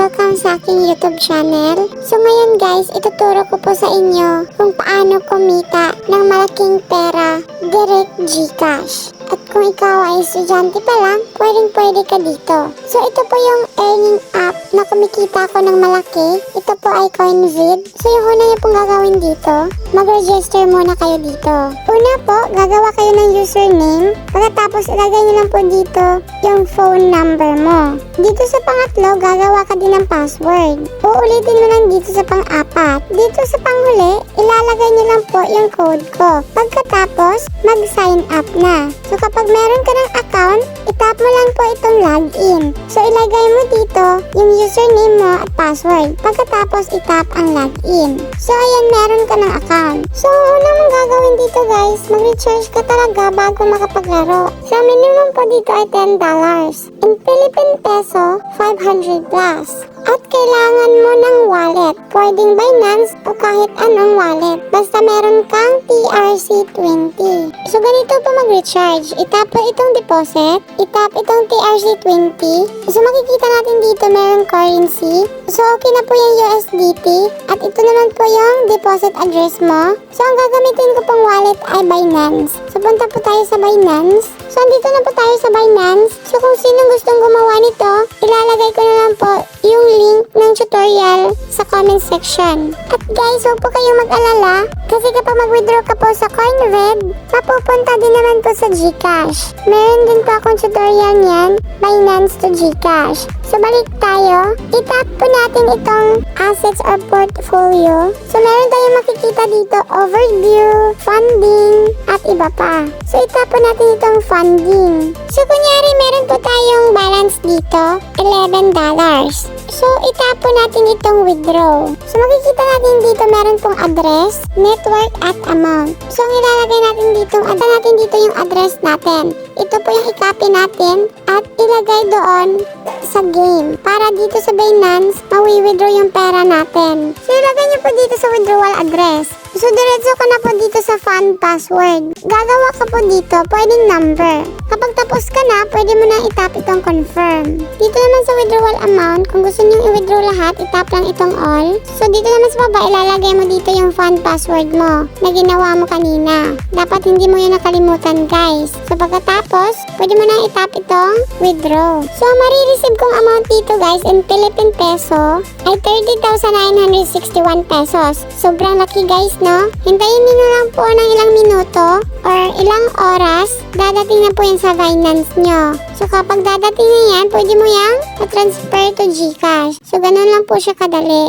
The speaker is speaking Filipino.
welcome sa aking YouTube channel. So ngayon guys, ituturo ko po sa inyo kung paano kumita ng malaking pera direct GCash. At kung ikaw ay estudyante pa lang, pwedeng-pwede ka dito. So ito po yung earning app na kumikita ko ng malaki. Ito po ay CoinVid. So yung una niyo pong gagawin dito, mag-register muna kayo dito. Una po, gagawa kayo ng username. Pagkatapos ilagay niyo lang po dito yung phone number mo. Dito sa pangatlo, gagawa ka din ng password. Uulitin mo lang dito sa pang-apat. Dito sa panghuli, ilalagay niyo lang po yung code ko. Pagkatapos, mag-sign up na. So kapag meron ka ng account, itap mo lang po itong login. So ilagay mo dito yung username mo at password. Pagkatapos, itap ang login. So ayan, meron ka ng account. So una mong gagawin dito guys, mag-recharge ka talaga bago makapaglaro. So minimum po dito ay $10. In Philippine peso, 500 plus. At kailangan mo ng wallet. Pwedeng Binance o kahit anong wallet. Basta meron kang TRC20. So ganito po mag-recharge. Itap po itong deposit. Itap itong TRC20. So makikita natin dito meron currency. So okay na po yung USDT. At ito naman po yung deposit address mo. So ang gagamitin ko pong wallet ay Binance. So punta po tayo sa Binance. So andito na po tayo sa Binance. So kung sino gustong gumawa nito, ilalagay ko na lang po yung link ng tutorial sa comment section. At guys, huwag po kayong mag-alala kasi kapag mag-withdraw ka po sa CoinVid, mapupunta din naman po sa GCash. Meron din po akong tutorial niyan, Binance to GCash. So balik tayo, itap po natin itong assets or portfolio. So meron tayong makikita dito, overview, funding, at iba pa. So itap po natin itong funding. So kunyari meron po tayong balance dito, $11. So itap po natin itong withdraw. So makikita natin dito meron pong address, network, at amount. So ang ilalagay natin dito yung address natin. Ito po yung i-copy natin at ilagay doon sa game. Para dito sa Binance, mawi-withdraw yung pera natin. So ilagay nyo po dito sa withdrawal address. So diretso ka na po dito sa fund password. Gagawa ka po dito, pwedeng number. Kapag tapos ka na, pwede mo na itap itong confirm. Dito naman sa withdrawal amount, kung gusto nyo i-withdraw lahat, itap lang itong all. So dito naman sa baba, ilalagay mo dito yung fund password mo na ginawa mo kanina. Dapat hindi mo yun nakalimutan guys. So pagkatapos, pwede mo na itap itong withdraw. So ang marireceive kong amount dito guys in Philippine peso ay 30,961 pesos. Sobrang laki guys, no? Hintayin niyo lang po ng ilang minuto or ilang oras, dadating na po yan sa Binance nyo. So kapag dadating na yan, pwede mo yang ma-transfer to GCash. So ganun lang po siya kadali.